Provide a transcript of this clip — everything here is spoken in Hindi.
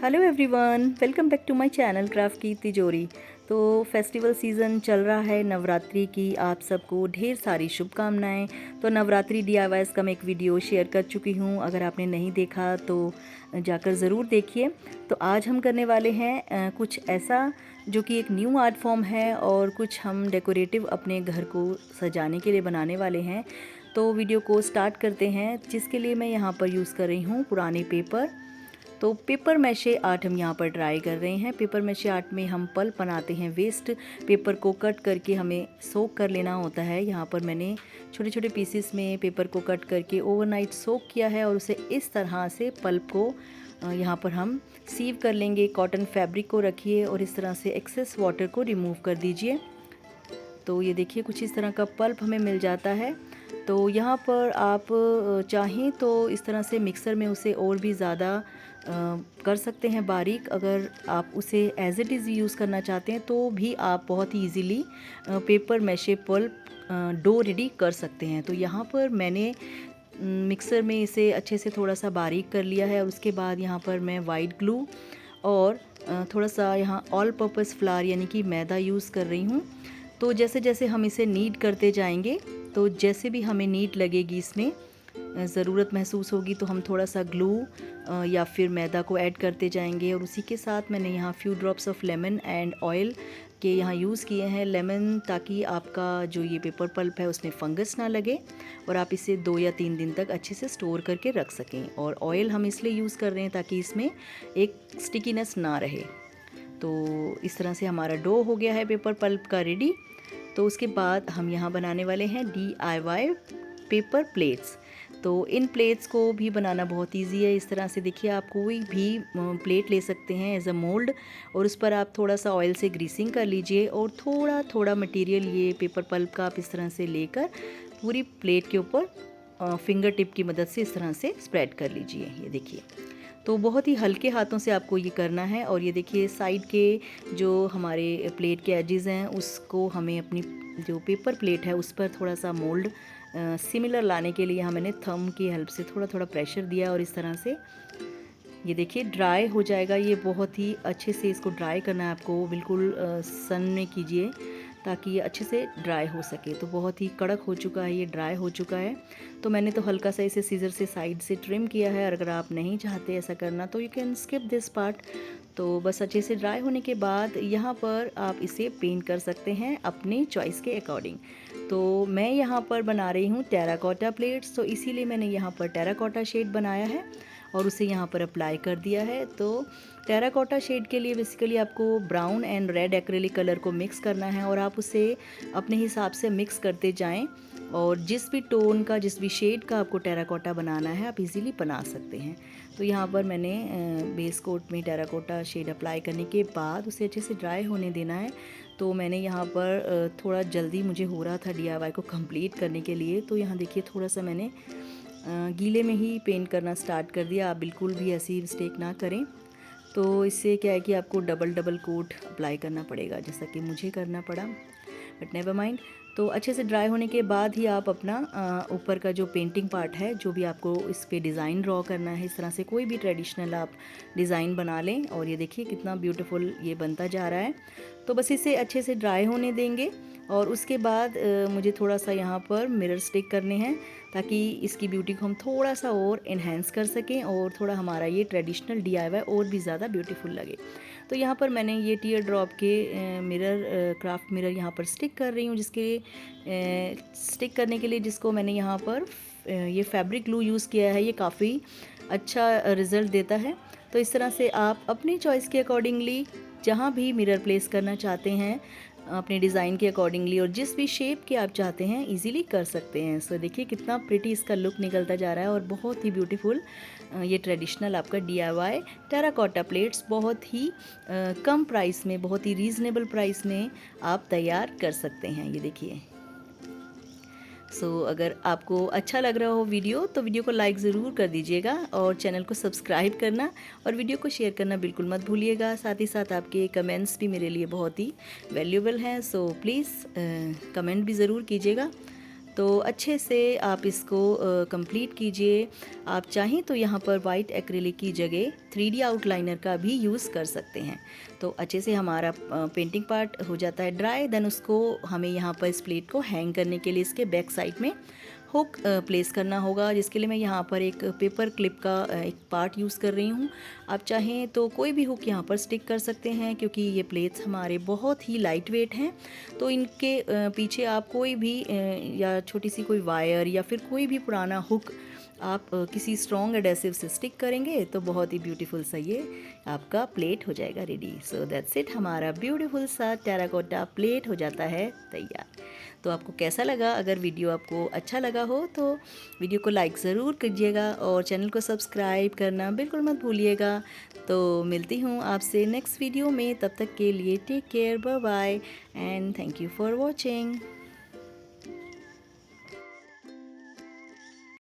Hello everyone, welcome back to my channel craft की तिजोरी। तो फेस्टिवल सीज़न चल रहा है, नवरात्रि की आप सबको ढेर सारी शुभकामनाएं। तो नवरात्रि डीआईवाईज़ का मैं एक वीडियो शेयर कर चुकी हूं, अगर आपने नहीं देखा तो जाकर ज़रूर देखिए। तो आज हम करने वाले हैं कुछ ऐसा जो कि एक न्यू आर्ट फॉर्म है और कुछ हम डेकोरेटिव अपने घर को सजाने के लिए बनाने वाले हैं। तो वीडियो को स्टार्ट करते हैं, जिसके लिए मैं यहाँ पर यूज़ कर रही हूँ पुराने पेपर। तो पेपर मैशे आर्ट हम यहाँ पर ट्राई कर रहे हैं। पेपर मैशे आर्ट में हम पल्प बनाते हैं, वेस्ट पेपर को कट करके हमें सोक कर लेना होता है। यहाँ पर मैंने छोटे छोटे पीसेस में पेपर को कट करके ओवरनाइट सोक किया है और उसे इस तरह से पल्प को यहाँ पर हम सीव कर लेंगे। कॉटन फैब्रिक को रखिए और इस तरह से एक्सेस वाटर को रिमूव कर दीजिए। तो ये देखिए कुछ इस तरह का पल्प हमें मिल जाता है। तो यहाँ पर आप चाहें तो इस तरह से मिक्सर में उसे और भी ज़्यादा कर सकते हैं बारीक। अगर आप उसे एज इट इज़ यूज़ करना चाहते हैं तो भी आप बहुत ही easily paper mache pulp dough ready कर सकते हैं। तो यहाँ पर मैंने मिक्सर में इसे अच्छे से थोड़ा सा बारीक कर लिया है और उसके बाद यहाँ पर मैं वाइट ग्लू और थोड़ा सा यहाँ ऑल पर्पस फ्लावर यानी कि मैदा यूज़ कर रही हूँ। तो जैसे जैसे हम इसे नीड करते जाएंगे तो जैसे भी हमें नीड लगेगी, इसमें ज़रूरत महसूस होगी, तो हम थोड़ा सा ग्लू या फिर मैदा को ऐड करते जाएंगे। और उसी के साथ मैंने यहाँ few drops of lemon and oil के यहाँ यूज़ किए हैं। लेमन ताकि आपका जो ये पेपर पल्प है उसमें फंगस ना लगे और आप इसे 2 या 3 दिन तक अच्छे से स्टोर करके रख सकें। और ऑयल हम इसलिए यूज़ कर रहे हैं ताकि इसमें एक स्टिकीनेस ना रहे। तो इस तरह से हमारा डो हो गया है पेपर पल्प का रेडी। तो उसके बाद हम यहाँ बनाने वाले हैं DIY पेपर प्लेट्स। तो इन प्लेट्स को भी बनाना बहुत इजी है। इस तरह से देखिए, आप कोई भी प्लेट ले सकते हैं एज अ मोल्ड और उस पर आप थोड़ा सा ऑयल से ग्रीसिंग कर लीजिए और थोड़ा थोड़ा मटेरियल ये पेपर पल्प का आप इस तरह से लेकर पूरी प्लेट के ऊपर फिंगर टिप की मदद से इस तरह से स्प्रेड कर लीजिए। ये देखिए, तो बहुत ही हल्के हाथों से आपको ये करना है। और ये देखिए साइड के जो हमारे प्लेट के एजेस हैं उसको हमें अपनी जो पेपर प्लेट है उस पर थोड़ा सा मोल्ड सिमिलर लाने के लिए यहाँ मैंने थंब की हेल्प से थोड़ा थोड़ा प्रेशर दिया और इस तरह से ये देखिए ड्राई हो जाएगा। ये बहुत ही अच्छे से इसको ड्राई करना है आपको, बिल्कुल सन में कीजिए ताकि ये अच्छे से ड्राई हो सके। तो बहुत ही कड़क हो चुका है, ये ड्राई हो चुका है। तो मैंने तो हल्का सा इसे सीजर से साइड से ट्रिम किया है। और अगर आप नहीं चाहते ऐसा करना तो you can skip this part. तो बस अच्छे से ड्राई होने के बाद यहाँ पर आप इसे पेंट कर सकते हैं अपने चॉइस के अकॉर्डिंग। तो मैं यहाँ पर बना रही हूँ टेराकोटा प्लेट्स, तो इसीलिए मैंने यहाँ पर टेराकोटा शेड बनाया है और उसे यहाँ पर अप्लाई कर दिया है। तो टेराकोटा शेड के लिए बेसिकली आपको brown and red acrylic colour को मिक्स करना है और आप उसे अपने हिसाब से मिक्स करते जाएं और जिस भी टोन का, जिस भी शेड का आपको टेराकोटा बनाना है आप इजीली बना सकते हैं। तो यहाँ पर मैंने बेस कोट में टेराकोटा शेड अप्लाई करने के बाद उसे अच्छे से ड्राई होने देना है। तो मैंने यहाँ पर थोड़ा जल्दी मुझे हो रहा था DIY को कंप्लीट करने के लिए, तो यहाँ देखिए थोड़ा सा मैंने गीले में ही पेंट करना स्टार्ट कर दिया। आप बिल्कुल भी ऐसी मिस्टेक ना करें। तो इससे क्या है कि आपको डबल डबल कोट अप्लाई करना पड़ेगा, जैसा कि मुझे करना पड़ा, बट नेवर माइंड। तो अच्छे से ड्राई होने के बाद ही आप अपना ऊपर का जो पेंटिंग पार्ट है, जो भी आपको इस पे डिज़ाइन ड्रॉ करना है, इस तरह से कोई भी ट्रेडिशनल आप डिज़ाइन बना लें। और ये देखिए कितना ब्यूटीफुल ये बनता जा रहा है। तो बस इसे अच्छे से ड्राई होने देंगे और उसके बाद मुझे थोड़ा सा यहाँ पर मिरर स्टिक करने हैं ताकि इसकी ब्यूटी को हम थोड़ा सा और इन्हेंस कर सकें और थोड़ा हमारा ये ट्रेडिशनल DIY और भी ज़्यादा ब्यूटीफुल लगे। तो यहाँ पर मैंने ये टीयर ड्रॉप के मिरर, क्राफ्ट मिरर यहाँ पर स्टिक कर रही हूँ, जिसके स्टिक करने के लिए जिसको मैंने यहाँ पर ये फैब्रिक ग्लू यूज़ किया है। ये काफ़ी अच्छा रिज़ल्ट देता है। तो इस तरह से आप अपनी चॉइस के अकॉर्डिंगली जहाँ भी मिरर प्लेस करना चाहते हैं अपने डिज़ाइन के अकॉर्डिंगली और जिस भी शेप के आप चाहते हैं इजीली कर सकते हैं। सो देखिए कितना प्रिटी इसका लुक निकलता जा रहा है और बहुत ही ब्यूटीफुल ये ट्रेडिशनल आपका DIY टेराकोटा प्लेट्स बहुत ही कम प्राइस में, बहुत ही रीज़नेबल प्राइस में आप तैयार कर सकते हैं। ये देखिए। अगर आपको अच्छा लग रहा हो वीडियो तो वीडियो को लाइक ज़रूर कर दीजिएगा और चैनल को सब्सक्राइब करना और वीडियो को शेयर करना बिल्कुल मत भूलिएगा। साथ ही साथ आपके कमेंट्स भी मेरे लिए बहुत ही वैल्यूएबल हैं। प्लीज़ कमेंट भी ज़रूर कीजिएगा। तो अच्छे से आप इसको कंप्लीट कीजिए। आप चाहें तो यहाँ पर वाइट एक्रिलिक की जगह 3D आउटलाइनर का भी यूज़ कर सकते हैं। तो अच्छे से हमारा पेंटिंग पार्ट हो जाता है ड्राई। देन उसको हमें यहाँ पर इस प्लेट को हैंग करने के लिए इसके बैक साइड में हुक प्लेस करना होगा, जिसके लिए मैं यहाँ पर एक पेपर क्लिप का एक पार्ट यूज़ कर रही हूँ। आप चाहें तो कोई भी हुक यहाँ पर स्टिक कर सकते हैं, क्योंकि ये प्लेट्स हमारे बहुत ही लाइट वेट हैं। तो इनके पीछे आप कोई भी या छोटी सी कोई वायर या फिर कोई भी पुराना हुक आप किसी स्ट्रॉन्ग एडेसिव से स्टिक करेंगे तो बहुत ही ब्यूटीफुल सा ये आपका प्लेट हो जाएगा रेडी। सो दैट्स इट, हमारा ब्यूटीफुल सा टेराकोटा प्लेट हो जाता है तैयार। तो आपको कैसा लगा? अगर वीडियो आपको अच्छा लगा हो तो वीडियो को लाइक ज़रूर कीजिएगा और चैनल को सब्सक्राइब करना बिल्कुल मत भूलिएगा। तो मिलती हूँ आपसे नेक्स्ट वीडियो में, तब तक के लिए take care, bye bye and thank you for watching.